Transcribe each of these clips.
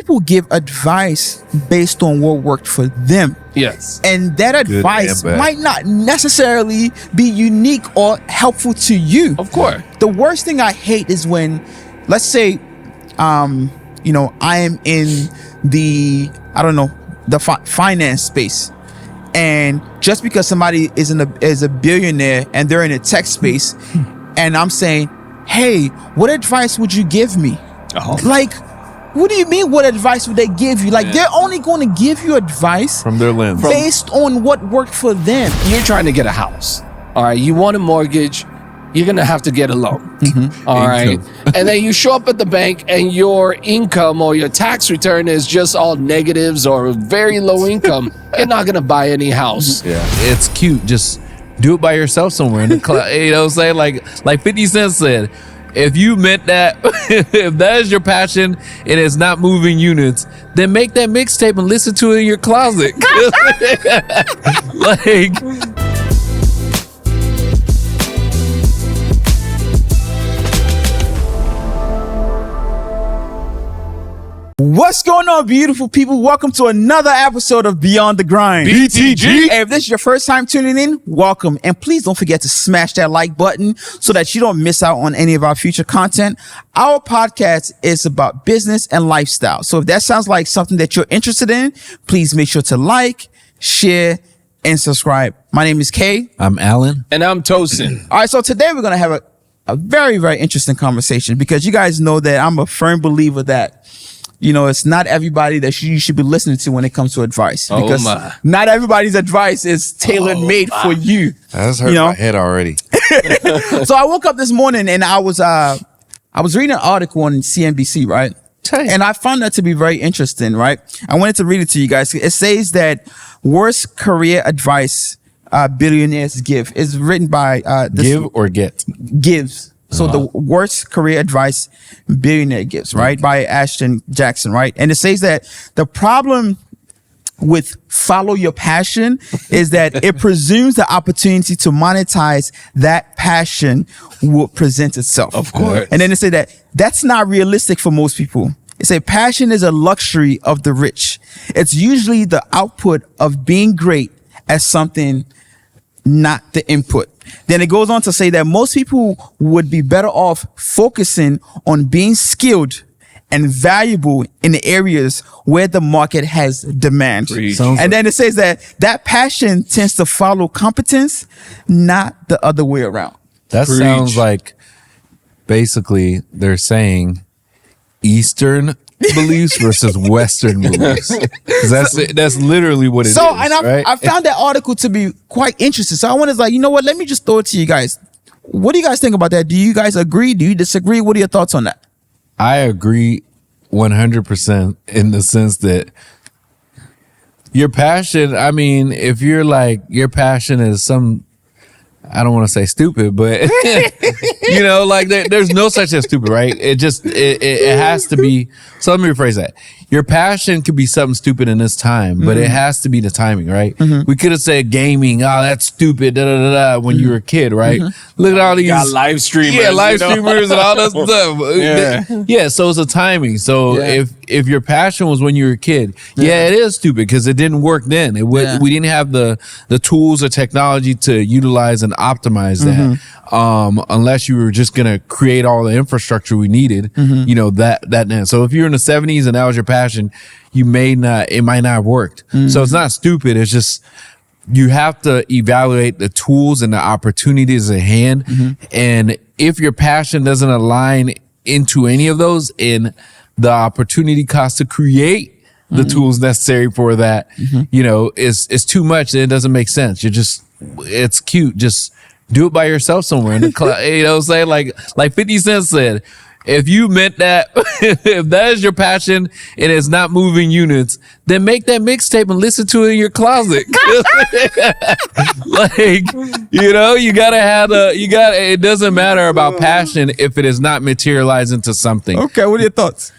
people give advice based on what worked for them. Yes. And that advice might not necessarily be unique or helpful to you. Of course. The worst thing I hate is when, let's say, you know, I am in the, I don't know, the finance space. And just because somebody is a billionaire and they're in a tech space, and I'm saying, hey, what advice would you give me? Like, what do you mean, what advice would they give you? Like, they're only going to give you advice from their lens, based on what worked for them. You're trying to get a house. All right. You want a mortgage. You're going to have to get a loan. All right. And then you show up at the bank and your income or your tax return is just all negatives or very low income. You're not going to buy any house. Yeah. It's cute. Just do it by yourself somewhere in the club. You know what I'm saying? Like 50 Cent said, if you meant that, if that is your passion and it's not moving units, then make that mixtape and listen to it in your closet. Like, what's going on, beautiful people? Welcome to another episode of Beyond the Grind. BTG. Hey, if this is your first time tuning in, welcome. And please don't forget to smash that like button so that you don't miss out on any of our future content. Our podcast is about business and lifestyle. So if that sounds like something that you're interested in, please make sure to like, share, and subscribe. My name is Kay. I'm Alan. And I'm Tosin. All right, so today we're going to have a very, very interesting conversation because you guys know that I'm a firm believer that, you know, it's not everybody that you should be listening to when it comes to advice. Because not everybody's advice is tailor-made for you. That's hurt my head already. So I woke up this morning and I was reading an article on CNBC, right? And I found that to be very interesting, right? I wanted to read it to you guys. It says that worst career advice billionaires give is written by Give or get? Gives. So the worst career advice billionaire gives, right? By Ashton Jackson, right? And it says that the problem with follow your passion is that it presumes the opportunity to monetize that passion will present itself. Of course. And then they say that that's not realistic for most people. It say passion is a luxury of the rich. It's usually the output of being great at something, not the input. Then it goes on to say that most people would be better off focusing on being skilled and valuable in the areas where the market has demand. And then it says that passion tends to follow competence, not the other way around. That sounds like basically they're saying Eastern beliefs versus Western beliefs. That's literally what it is. I found that article to be quite interesting. So I wanted to you know what? Let me just throw it to you guys. What do you guys think about that? Do you guys agree? Do you disagree? What are your thoughts on that? I agree 100% in the sense that your passion, I mean, if you're like, your passion is some, I don't want to say stupid, but you know, like there's no such as stupid, right? It just, it has to be. So let me rephrase that. Your passion could be something stupid in this time, but it has to be the timing, right? We could have said gaming, oh, that's stupid, when you were a kid, right? Look at all these live streamers. Yeah, live streamers and all that stuff. Yeah, so it's a timing. So if your passion was when you were a kid, it is stupid because it didn't work then. We didn't have the tools or technology to utilize and optimize that. Unless you were just gonna create all the infrastructure we needed, you know, that. So if you're in the 70s and that was your passion, it might not have worked. So it's not stupid. It's just, you have to evaluate the tools and the opportunities at hand. And if your passion doesn't align into any of those and the opportunity cost to create the tools necessary for that, you know, is too much. And it doesn't make sense. It's cute. Just do it by yourself somewhere in the club. You know what I'm saying? Like 50 Cent said, if you meant that, if that is your passion and it's not moving units, then make that mixtape and listen to it in your closet. Like, you know, it doesn't matter about passion if it is not materialized into something. Okay, what are your thoughts?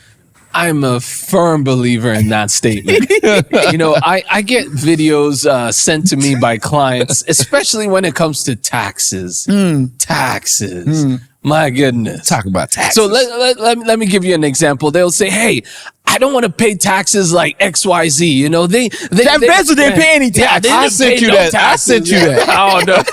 I'm a firm believer in that statement. You know, I get videos sent to me by clients, especially when it comes to taxes. Taxes. My goodness. Talk about taxes. So let me give you an example. They'll say, hey, I don't want to pay taxes like XYZ. You know, they Bezos didn't pay any tax. I sent you that. I sent you that. Oh, no.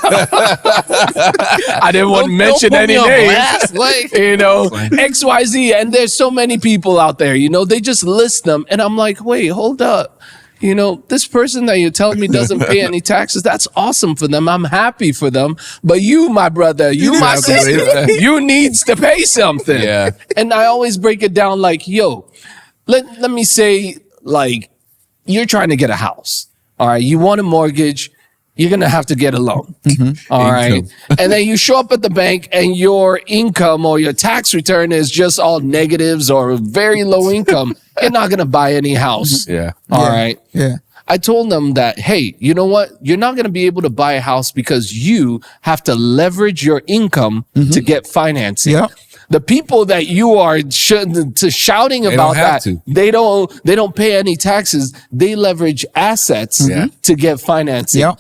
I didn't want to mention any names. You know, XYZ. And there's so many people out there, you know, they just list them. And I'm like, wait, hold up. You know, this person that you're telling me doesn't pay any taxes, that's awesome for them. I'm happy for them. But you, my brother, you, my sister, you needs to pay something. Yeah. And I always break it down like, yo, let me say, like, you're trying to get a house. All right. You want a mortgage. You're going to have to get a loan. All right. And then you show up at the bank and your income or your tax return is just all negatives or very low income. You're not going to buy any house. Yeah. All right. Yeah. I told them that, hey, you know what? You're not going to be able to buy a house because you have to leverage your income to get financing. Yeah. The people that you are shouting about that, they don't pay any taxes. They leverage assets to get financing. Yeah.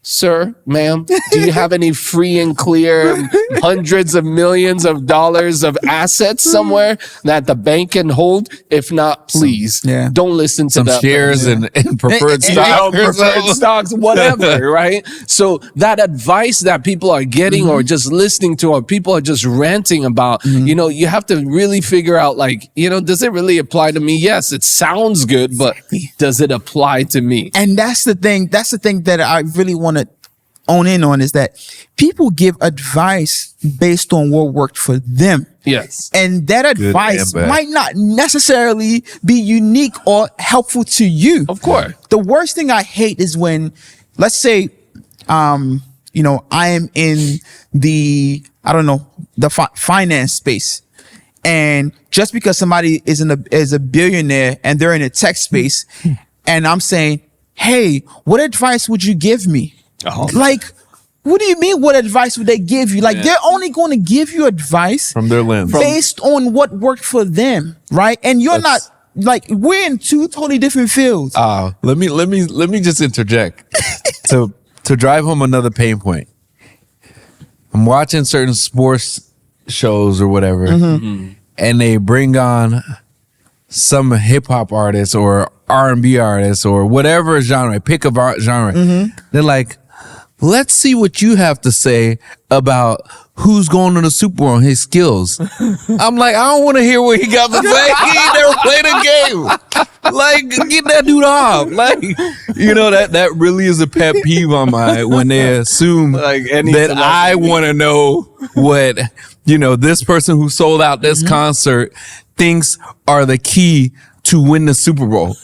Sir, ma'am, do you have any free and clear hundreds of millions of dollars of assets somewhere that the bank can hold? If not, please don't listen to some shares and preferred stocks, preferred stocks, whatever, right? So that advice that people are getting or just listening to, or people are just ranting about, you know, you have to really figure out, like, you know, does it really apply to me? Yes, it sounds good, but does it apply to me? And that's the thing. That's the thing that I really want to own in on, is that people give advice based on what worked for them. Yes. And that advice might not necessarily be unique or helpful to you. Of course. The worst thing I hate is when, let's say, you know, I am in the, I don't know, the finance space. And just because somebody is is a billionaire and they're in a tech space, and I'm saying, hey, what advice would you give me? Like, what do you mean? What advice would they give you? Like, they're only going to give you advice from their lens, based on what worked for them, right? And you're not, like, we're in two totally different fields. Let me just interject to drive home another pain point. I'm watching certain sports shows or whatever, and they bring on some hip hop artists or R&B artists or whatever genre, pick a genre. They're like, let's see what you have to say about who's going to the Super Bowl and his skills. I'm like, I don't want to hear what he got to say. He ain't never played a game. Like, get that dude off. Like, you know, that really is a pet peeve on my, when they assume like that I want to know what, you know, this person who sold out this concert thinks are the key to win the Super Bowl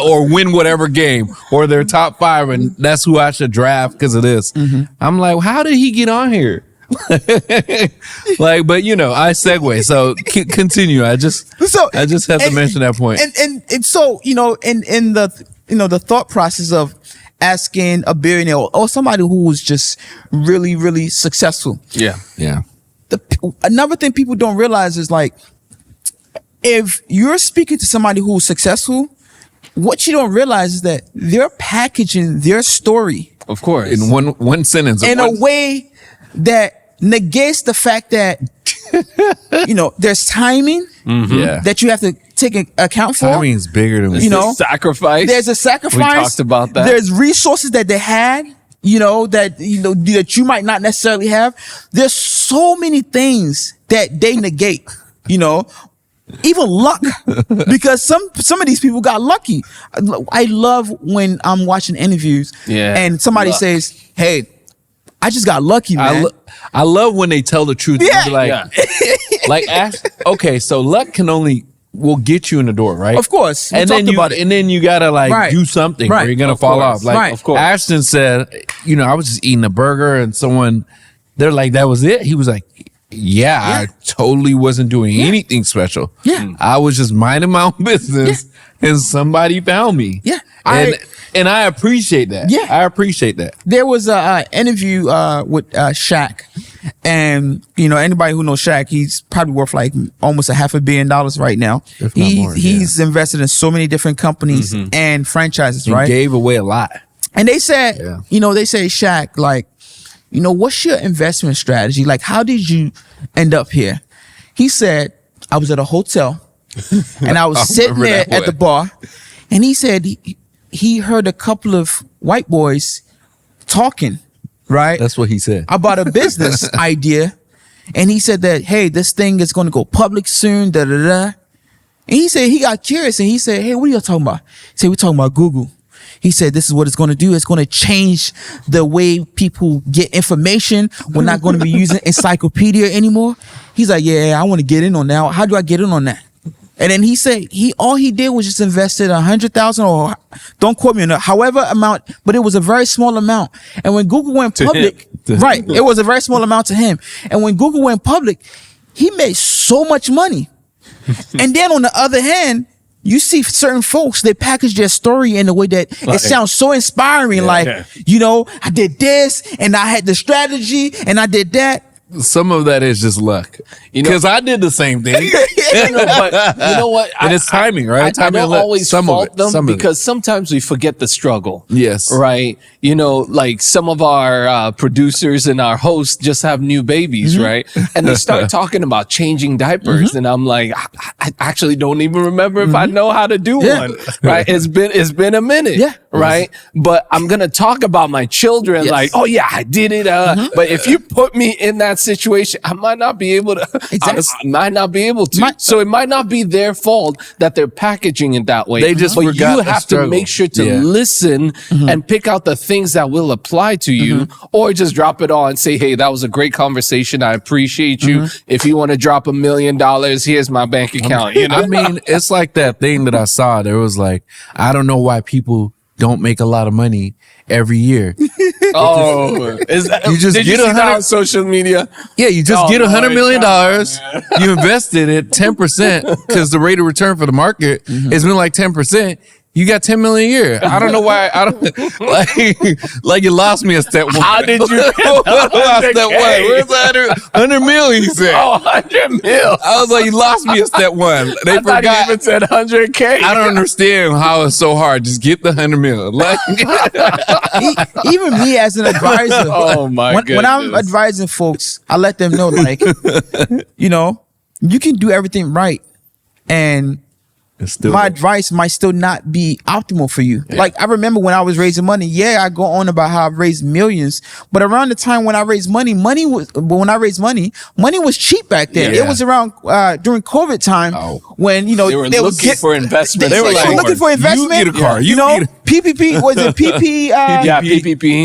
or win whatever game, or their top 5, and that's who I should draft because of this. I'm like, how did he get on here? Like, but you know, I segue. So continue. I just have to mention that point. And so, you know, in the, you know, the thought process of asking a billionaire or somebody who was just really, really successful. Yeah. Another thing people don't realize is, like, if you're speaking to somebody who's successful, what you don't realize is that they're packaging their story, of course, in one sentence, in a way that negates the fact that you know, there's timing that you have to take account for. Timing is bigger than, you know, sacrifice. There's a sacrifice. We talked about that. There's resources that they had, you know, that you might not necessarily have. There's so many things that they negate, you know. Even luck, because some of these people got lucky. I love when I'm watching interviews and somebody says, "Hey, I just got lucky, man." I love when they tell the truth. Like, okay, so luck will get you in the door, right? Of course, and then you gotta do something, or you're gonna fall off. Like, of course. Ashton said, you know, I was just eating a burger, and they're like, "That was it." He was like, Yeah, I totally wasn't doing anything special. I was just minding my own business and somebody found me. And I appreciate that. I appreciate that. There was a interview with Shaq, and you know, anybody who knows Shaq, he's probably worth like almost $500 million right now. If not more, he's invested in so many different companies and franchises, right? He gave away a lot. And they said, you know, they say Shaq, like, what's your investment strategy? Like, how did you end up here? He said, I was at a hotel and I was sitting there at the bar, and he said he heard a couple of white boys talking, right? That's what he said. About a business idea. And he said that, hey, this thing is going to go public soon, da da da. And he said he got curious and he said, hey, what are y'all talking about? He said, we're talking about Google. He said, this is what it's going to do. It's going to change the way people get information. We're not going to be using encyclopedia anymore. He's like, yeah, I want to get in on that. How do I get in on that? And then he said all he did was just invested 100,000, or don't quote me on that, however amount, but it was a very small amount. And when Google went public, right, it was a very small amount to him. And when Google went public, he made so much money. And then on the other hand, you see certain folks, they package their story in a way that it sounds so inspiring. Like, I did this and I had the strategy and I did that. Some of that is just luck, because I did the same thing. But you know what? And it's timing, right? I don't always fault them, because sometimes we forget the struggle. Yes. Right. Like some of our producers and our hosts just have new babies, right? And they start talking about changing diapers. And I'm like, I actually don't even remember if I know how to do one. Right. It's been a minute. Yeah. Right. But I'm going to talk about my children like, oh yeah, I did it. But if you put me in that situation, I might not be able to. I might not be able to. So it might not be their fault that they're packaging it that way. They just but forgot you have to make sure to listen and pick out the things that will apply to you, or just drop it all and say, hey, that was a great conversation. I appreciate you. If you want to drop $1 million, here's my bank account. I mean, it's like that thing that I saw. There was like, I don't know why people don't make a lot of money every year. Is that, you just get on social media? Yeah, you just get $100 million. You invested it 10% because the rate of return for the market has been like 10%. You got 10 million a year. I don't know why. I don't like you lost me at step one. How did you get step one? Where's the 100 mil? He said. Oh, 100 mil. I was like, you lost me at step one. They forgot. You even said 100K. I don't understand how it's so hard. Just get the 100 mil. Like, even me as an advisor. Oh my goodness. When I'm advising folks, I let them know, like, you can do everything right, and my advice might still not be optimal for you. Yeah. Like, I remember when I was raising money, I go on about how I've raised millions, but around the time when I raised money, money was cheap back then. It was around during COVID time when they were looking for investment. They were looking for investment. You get a car. PPP, was it PP?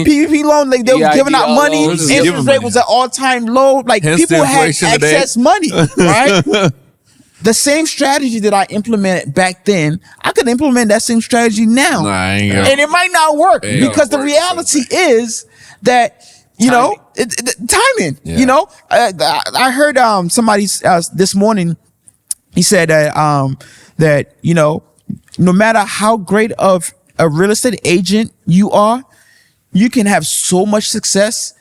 PPP loan. Like, they were giving out money. Interest rate was at all-time low. Like, people had excess money, right? The same strategy that I implemented back then, I could implement that same strategy now. And it might not work, because the reality is that, timing. I heard somebody this morning, he said that, no matter how great of a real estate agent you are, you can have so much success,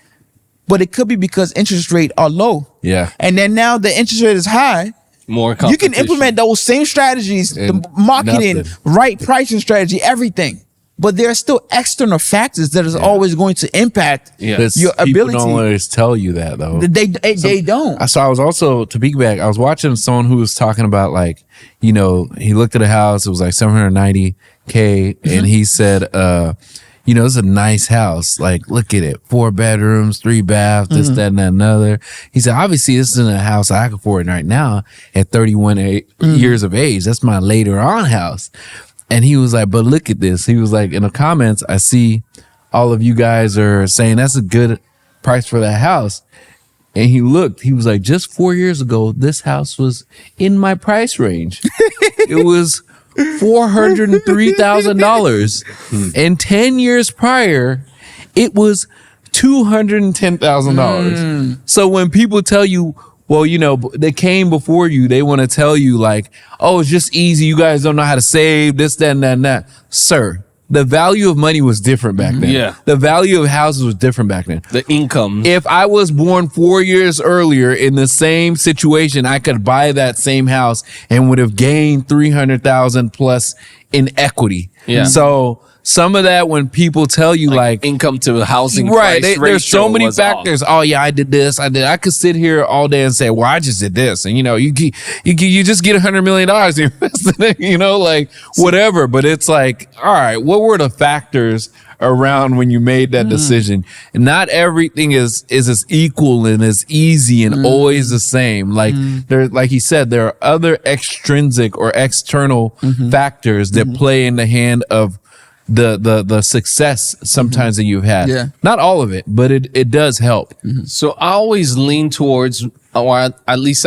but it could be because interest rates are low. Yeah. And then now the interest rate is high. More you can implement those same strategies, the marketing, right pricing strategy, everything. But there are still external factors that is always going to impact your ability. People don't always tell you that, though. They don't. So I was also, to piggyback, I was watching someone who was talking about, like, he looked at a house, it was like $790K, and he said, this is a nice house. Like, look at it. 4 bedrooms, 3 baths, this, that, and another. He said, obviously, this isn't a house I can afford right now at 31 years of age. That's my later on house. And he was like, but look at this. He was like, in the comments, I see all of you guys are saying that's a good price for that house. And he was like, just 4 years ago, this house was in my price range. It was $403,000. And 10 years prior, it was $210,000. So when people tell you, well, they came before you, they want to tell you like, oh, it's just easy. You guys don't know how to save this, that, and that. Sir, the value of money was different back then. Yeah. The value of houses was different back then. The income. If I was born 4 years earlier in the same situation, I could buy that same house and would have gained $300,000 plus in equity. Yeah. So some of that, when people tell you like income to housing right, price there's so ratio many was factors. off. Oh yeah, I did this. I could sit here all day and say, well, I just did this, and you just get $100 million invested in it, like whatever. But it's like, all right, what were the factors around when you made that decision? And not everything is as equal and as easy and always the same. Like like he said, there are other extrinsic or external factors that play in the hand of the success sometimes that you've had. Yeah. Not all of it, but it does help. So I always lean towards, or at least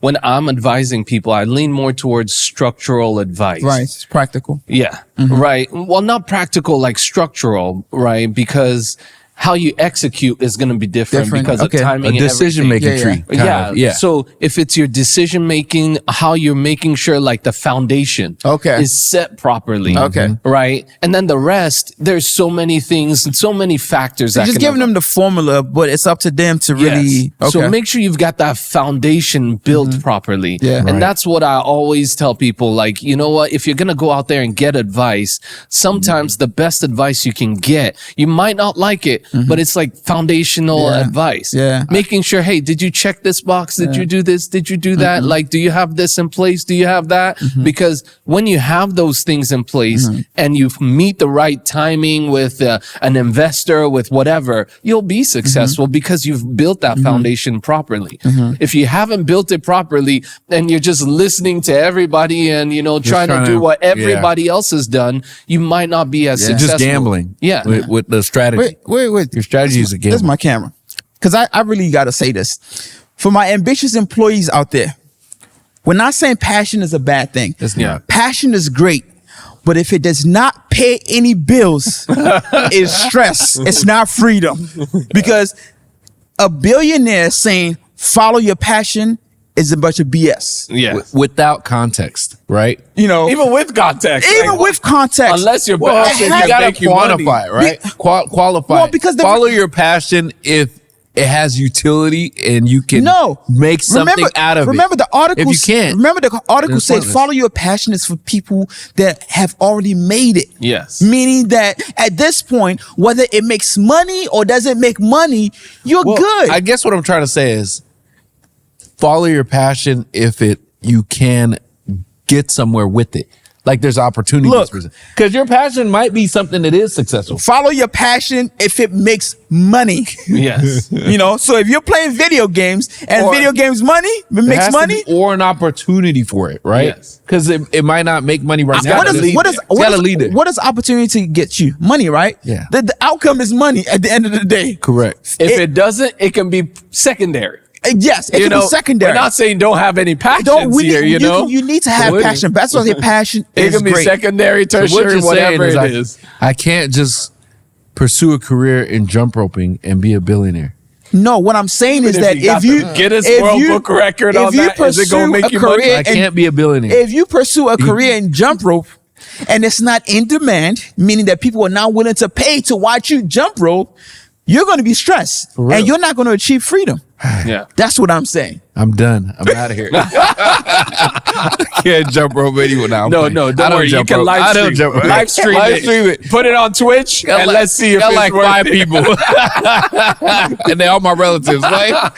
when I'm advising people, I lean more towards structural advice. Right. It's practical. Yeah. Right. Well, not practical, like structural, right? Because how you execute is going to be different because of timing A and decision-making everything. tree. Yeah. So if it's your decision making, how you're making sure like the foundation is set properly. Right. And then the rest, there's so many things and so many factors that Just giving them the formula, but it's up to them to really. So make sure you've got that foundation built properly. Yeah. And that's what I always tell people. Like, you know what? If you're going to go out there and get advice, sometimes the best advice you can get, you might not like it, but it's like foundational advice. Yeah. Making sure, hey, did you check this box? Did you do this? Did you do that? Like, do you have this in place? Do you have that? Because when you have those things in place and you meet the right timing with an investor, with whatever, you'll be successful because you've built that foundation properly. If you haven't built it properly and you're just listening to everybody and, trying to do what everybody else has done, you might not be as successful. Just gambling. Yeah. With the strategy. Wait. Your strategy is a gamble. This is my camera. Because I really got to say this. For my ambitious employees out there, we're not saying passion is a bad thing. It's not. Passion is great. But if it does not pay any bills, it's stress. It's not freedom. Because a billionaire saying, follow your passion is a bunch of BS. Yeah. Without context, right? Even with context. With context. Unless you're Well, passionate, you gotta make you money. quantify it, right? Qualify. Well, because follow your passion if it has utility and you can make something out of it. Remember the article. If you can't, remember the article says pointless. follow your passion is for people that have already made it. Yes. Meaning that at this point, whether it makes money or doesn't make money, you're good. I guess what I'm trying to say is follow your passion if you can get somewhere with it. Like there's opportunities. Because your passion might be something that is successful. Follow your passion if it makes money. Yes. So if you're playing video games and video games makes money. Or an opportunity for it, right? Yes. Because it might not make money right now. What does opportunity get you? Money, right? Yeah. The outcome is money at the end of the day. Correct. If it doesn't, it can be secondary. Yes, it can be secondary. We're not saying don't have any passions here, You need to have passion. That's why the passion is it can be great. secondary, So what tertiary, you're whatever saying it is. I can't just pursue a career in jump roping and be a billionaire. No, what I'm saying is that if you Guinness World Book record on that, is it going to make you money? I can't be a billionaire. If you pursue a career in jump rope and it's not in demand, meaning that people are not willing to pay to watch you jump rope, you're going to be stressed and you're not going to achieve freedom. Yeah. That's what I'm saying. I'm done. I'm out of here. I can't jump rope anyone now. No, don't worry. You can live stream it. Put it on Twitch and let's see if it's like worth 5 it. people. And they're all my relatives, right?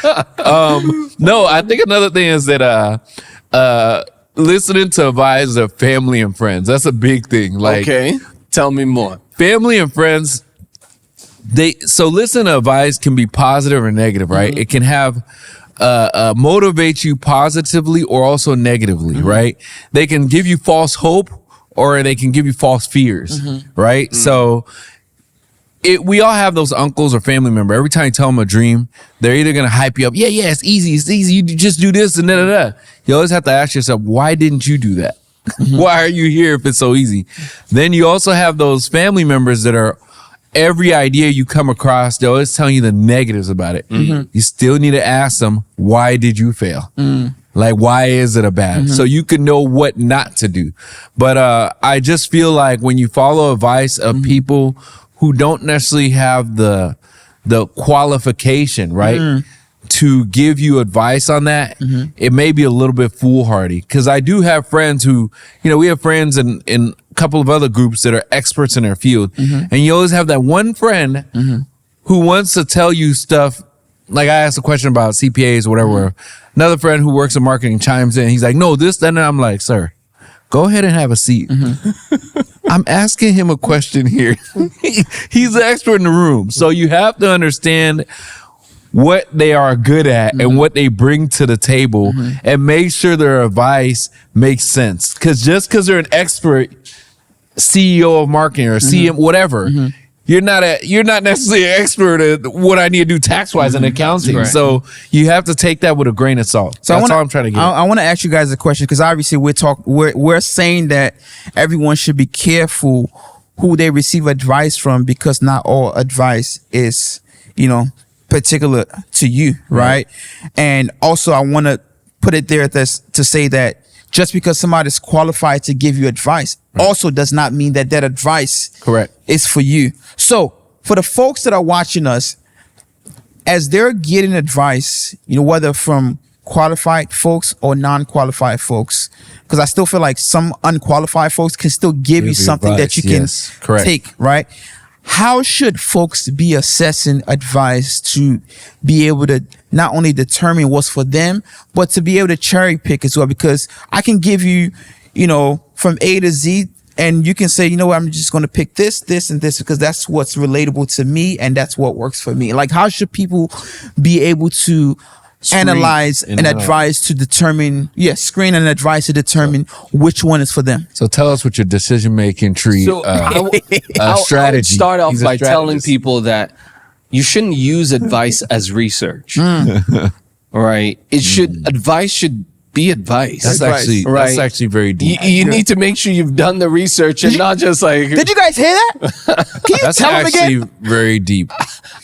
No, I think another thing is that listening to advice of family and friends. That's a big thing. Like, okay. Tell me more. Family and friends, so listen to advice can be positive or negative, right? It can have motivate you positively or also negatively, right? They can give you false hope or they can give you false fears, right? So we all have those uncles or family member. Every time you tell them a dream, they're either going to hype you up. Yeah, it's easy. You just do this and da. You always have to ask yourself, why didn't you do that? Why are you here if it's so easy? Then you also have those family members that are every idea you come across, they're always telling you the negatives about it. You still need to ask them, why did you fail? Like, why is it a bad? So you can know what not to do. But I just feel like when you follow advice of people who don't necessarily have the qualification, right, to give you advice on that, it may be a little bit foolhardy. Because I do have friends who, we have friends in couple of other groups that are experts in their field. And you always have that one friend who wants to tell you stuff. Like I asked a question about CPAs or whatever. Another friend who works in marketing chimes in. He's like, no, this, that, and I'm like, sir, go ahead and have a seat. I'm asking him a question here. He's the expert in the room. So you have to understand what they are good at and what they bring to the table and make sure their advice makes sense. Because just because they're an expert CEO of marketing or CM, whatever, you're not necessarily an expert at what I need to do tax-wise in accounting. Right. So you have to take that with a grain of salt. So that's all I'm trying to get. I want to ask you guys a question because obviously we're saying that everyone should be careful who they receive advice from because not all advice is, particular to you, right? And also I want to put it there to say that just because somebody's qualified to give you advice also does not mean that advice is for you. So for the folks that are watching us, as they're getting advice, whether from qualified folks or non-qualified folks, because I still feel like some unqualified folks can still give you something that you can take, right? How should folks be assessing advice to be able to not only determine what's for them, but to be able to cherry pick as well? Because I can give you, from A to Z, and you can say, what, I'm just going to pick this, this, and this, because that's what's relatable to me and that's what works for me. Like, how should people be able to analyze and advise to determine, screen and advise to determine which one is for them? So tell us what your decision-making tree strategy. I'll start off by telling people that you shouldn't use advice as research. All right. Advice should be advice. That's actually very deep. You need to make sure you've done the research and not just like. Did you guys hear that? Can you tell them again? Very deep.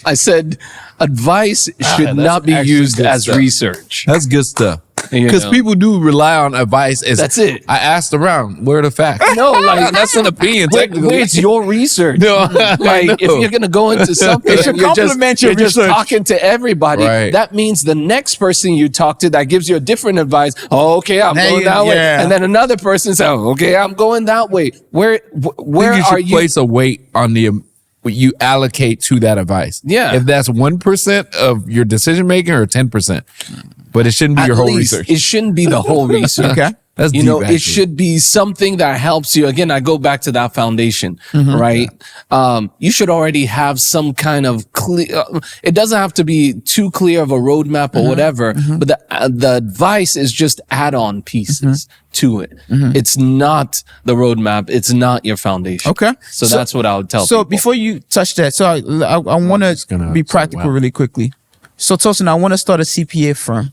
I said advice should not be used as research. That's good stuff. Because people do rely on advice. That's it. I asked around. Where are the facts? No, like that's an opinion. Technically, it's your research. No, like if you're gonna go into something, you're just talking to everybody. Right. That means the next person you talk to that gives you a different advice. Oh, okay, I'm going that way, and then another person says, "Oh, okay, I'm going that way." Where are you? Place a weight on the you allocate to that advice. Yeah, if that's 1% of your decision making or 10%. But it shouldn't be your whole research. It shouldn't be the whole research. Okay. That's deep, it should be something that helps you. Again, I go back to that foundation, right? You should already have some kind of clear, it doesn't have to be too clear of a roadmap or whatever, but the advice is just add-on pieces to it. It's not the roadmap. It's not your foundation. Okay. So that's what I would tell people. So before you touch that, so I want to be practical really quickly. So Tosin, I want to start a CPA firm.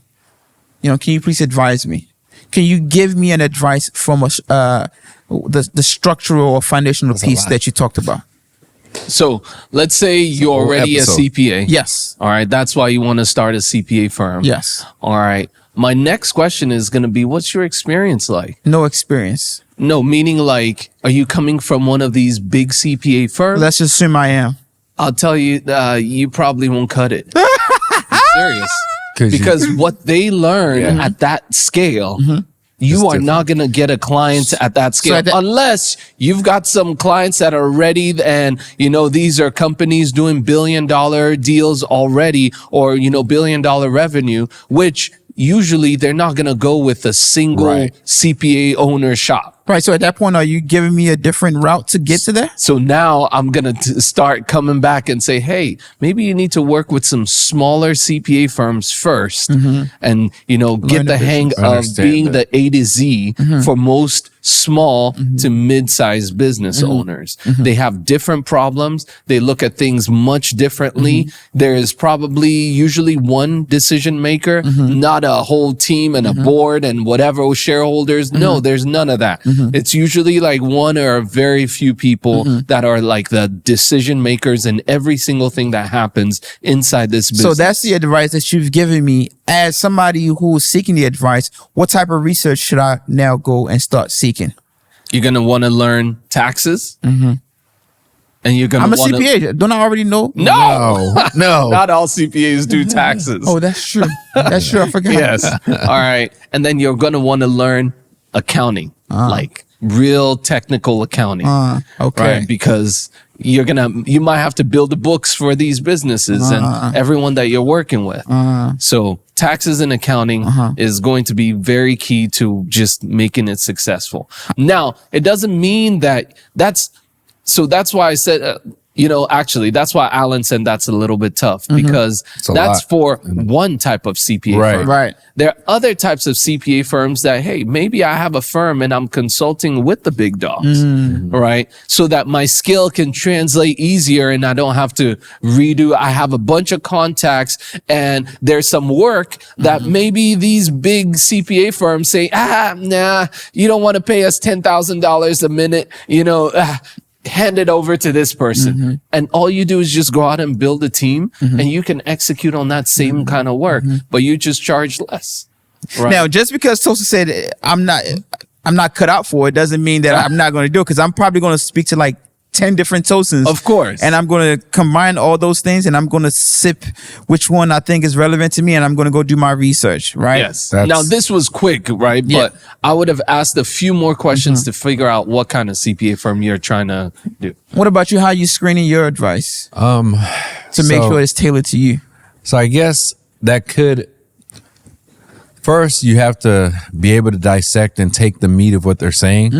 Can you please advise me? Can you give me an advice from the structural or foundational piece that you talked about? So let's say you're already a CPA. Yes. All right. That's why you want to start a CPA firm. Yes. All right. My next question is going to be, what's your experience like? No experience. No, meaning like, are you coming from one of these big CPA firms? Let's assume I am. I'll tell you, you probably won't cut it. I'm serious. Because what they learn at that scale, you are not going to get a client at that scale unless you've got some clients that are ready and, these are companies doing $1 billion deals already or, $1 billion revenue, which usually they're not going to go with a single CPA owner shop. Right. So at that point, are you giving me a different route to get to that? So now I'm going to start coming back and say, hey, maybe you need to work with some smaller CPA firms first and, get the hang of being the A to Z for most small to mid-sized business owners. They have different problems. They look at things much differently. There is probably usually one decision maker, not a whole team and a board and whatever shareholders. No, there's none of that. It's usually like one or very few people that are like the decision makers in every single thing that happens inside this business. So that's the advice that you've given me. As somebody who is seeking the advice, what type of research should I now go and start seeking? You're going to want to learn taxes. And you're going to want I'm a CPA. Don't I already know? No. Not all CPAs do taxes. Oh, that's true. That's true. I forgot. Yes. All right. And then you're going to want to learn accounting, like, real technical accounting. Okay. Right? Because you might have to build the books for these businesses and everyone that you're working with. So taxes and accounting is going to be very key to just making it successful. Now, it doesn't mean that's why I said, actually, that's why Alan said that's a little bit tough, because that's for one type of CPA firm. Right. There are other types of CPA firms that, hey, maybe I have a firm and I'm consulting with the big dogs, right? So that my skill can translate easier and I don't have to redo. I have a bunch of contacts and there's some work that maybe these big CPA firms say, nah, you don't want to pay us $10,000 a minute, hand it over to this person. And all you do is just go out and build a team and you can execute on that same kind of work, but you just charge less. Right? Now, just because Tosa said I'm not cut out for it doesn't mean that I'm not going to do it, because I'm probably going to speak to like 10 different Tosans. Of course. And I'm going to combine all those things and I'm going to sip which one I think is relevant to me, and I'm going to go do my research, right? Yes. Now, this was quick, right? Yeah. But I would have asked a few more questions to figure out what kind of CPA firm you're trying to do. What about you? How are you screening your advice to make sure it's tailored to you? So I guess that could, first you have to be able to dissect and take the meat of what they're saying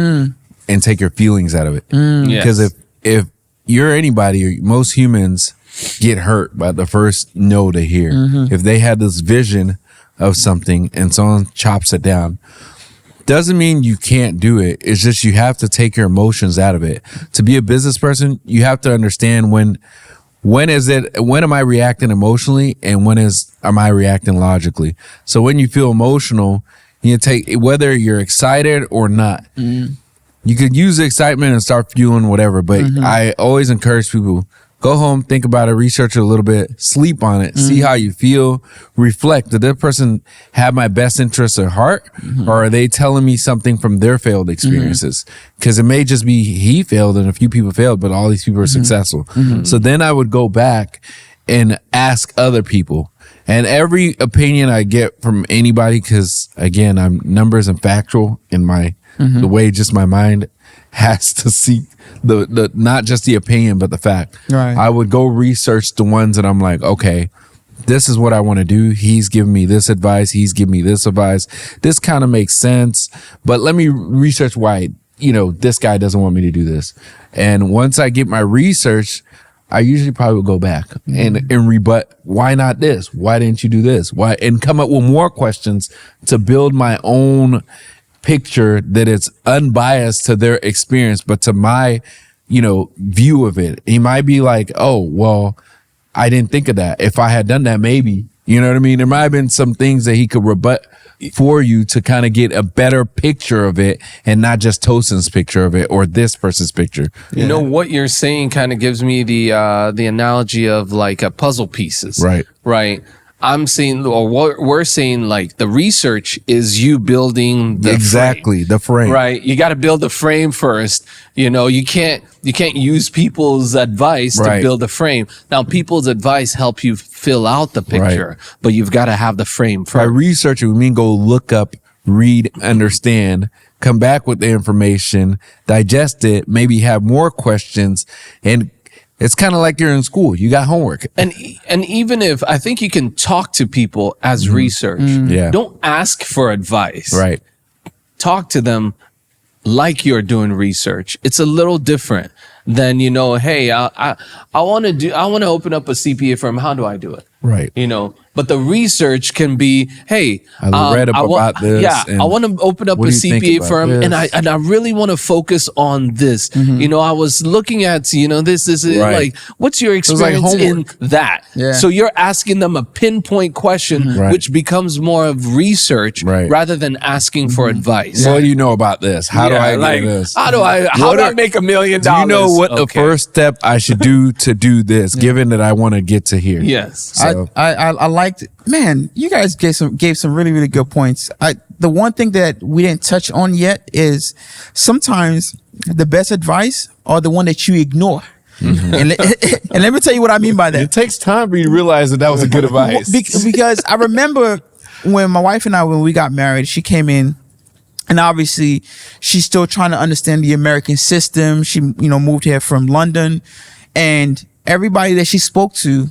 and take your feelings out of it. Because if you're anybody, most humans get hurt by the first no they hear. If they had this vision of something and someone chops it down, doesn't mean you can't do it. It's just you have to take your emotions out of it. To be a business person, you have to understand when am I reacting emotionally and am I reacting logically? So when you feel emotional, you take, whether you're excited or not, you could use the excitement and start fueling whatever. But I always encourage people, go home, think about it, research it a little bit, sleep on it, see how you feel, reflect. Did that person have my best interests at heart? Or are they telling me something from their failed experiences? Because it may just be he failed and a few people failed, but all these people are successful. So then I would go back and ask other people. And every opinion I get from anybody, because again, I'm numbers and factual in my the way just my mind has to seek the not just the opinion but the fact. Right. I would go research the ones that I'm like, okay, this is what I want to do. He's giving me this advice. He's giving me this advice. This kind of makes sense, but let me research why this guy doesn't want me to do this. And once I get my research, I usually probably will go back and rebut, why not this? Why didn't you do this? Why? And come up with more questions to build my own picture that it's unbiased to their experience, but to my, view of it. He might be like, oh, well, I didn't think of that. If I had done that, maybe, you know what I mean? There might have been some things that he could rebut for you to kind of get a better picture of it and not just Tosin's picture of it or this person's picture. You know, what you're saying kind of gives me the analogy of like a puzzle pieces. Right. I'm saying, or what we're saying, like the research is you building the frame, the frame. Right. You got to build the frame first. You can't use people's advice to build a frame. Now, people's advice help you fill out the picture, but you've got to have the frame first. By researching, we mean go look up, read, understand, come back with the information, digest it, maybe have more questions, and it's kind of like you're in school. You got homework. And even if I think you can talk to people as research, don't ask for advice. Right. Talk to them like you're doing research. It's a little different than, hey, I want to open up a CPA firm. How do I do it? Right. But the research can be, hey, I read about this. Yeah, I want to open up a CPA firm, and I really want to focus on this. I was looking at, this is like, what's your experience in that? Yeah. So you're asking them a pinpoint question, which becomes more of research rather than asking for advice. What do you know about this? How do I do this? How do I make $1 million? Do you know what the first step I should do to do this, given that I want to get to here? Yes. So. I liked, man, you guys gave some really, really good points. The one thing that we didn't touch on yet is sometimes the best advice are the one that you ignore. And let me tell you what I mean by that. It takes time for you to realize that was a good advice. Because I remember when my wife and I, when we got married, she came in And obviously, she's still trying to understand the American system. She, moved here from London, and everybody that she spoke to,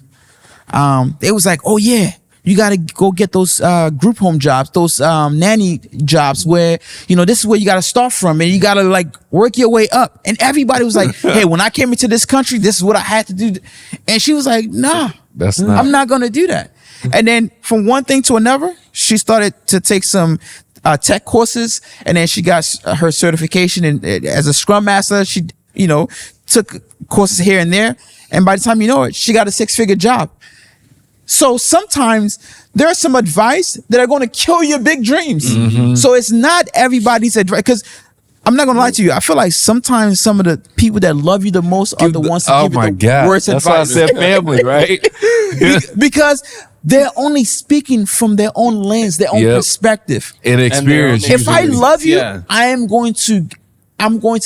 they was like, "Oh yeah, you got to go get those group home jobs, those nanny jobs where, this is where you got to start from, and you got to like work your way up." And everybody was like, "Hey, when I came into this country, this is what I had to do." And she was like, "Nah, I'm not going to do that." And then from one thing to another, she started to take some tech courses, and then she got her certification as a Scrum Master. She, took courses here and there, and by the time you know it, she got a 6-figure job. So sometimes there's some advice that are going to kill your big dreams. So it's not everybody's advice, because I'm not going to lie to you. I feel like sometimes some of the people that love you the most are the ones to give you the worst advice. That's why I said family, right? Because they're only speaking from their own lens, their own perspective And experience. If I love you, I'm going to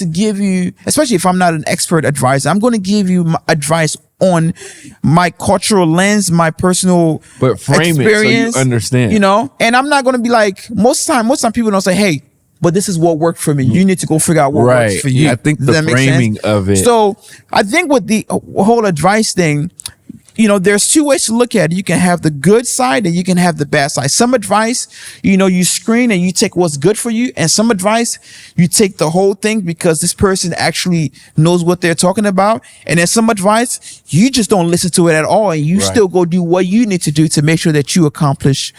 give you, especially if I'm not an expert advisor, I'm going to give you advice on my cultural lens, my personal frame experience, it so you understand. And I'm not going to be like, most time people don't say, "Hey, but this is what worked for me. You need to go figure out what works for you." I think the framing of it. So I think with the whole advice thing, there's two ways to look at it. You can have the good side and you can have the bad side. Some advice, you screen and you take what's good for you. And some advice, you take the whole thing because this person actually knows what they're talking about. And then some advice, you just don't listen to it at all. And you still go do what you need to do to make sure that you accomplish,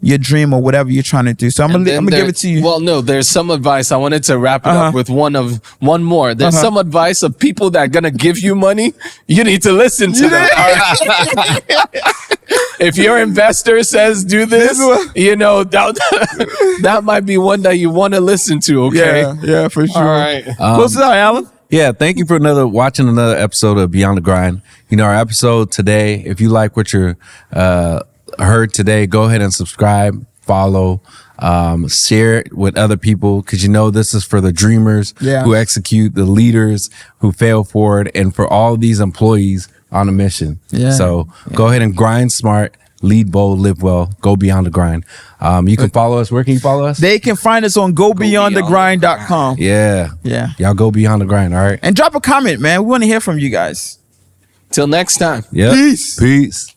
your dream or whatever you're trying to do. So I'm gonna give it to you. Well, no, there's some advice. I wanted to wrap it up with one more. There's some advice of people that are gonna give you money. You need to listen to them. If your investor says do this, that might be one that you want to listen to. Okay. Yeah, for sure. All right. Close it out, Alan. Yeah, thank you for watching another episode of Beyond the Grind. Our episode today, if you like what you're heard today, go ahead and subscribe, follow, share it with other people, because this is for the dreamers who execute, the leaders who fail forward, and for all these employees on a mission. So go ahead and grind smart, lead bold, live well, go beyond the grind. You can follow us. Where can you follow us? They can find us on gobeyondthegrind.com. Yeah. Y'all go beyond the grind. All right. And drop a comment, man. We want to hear from you guys. Till next time. Peace.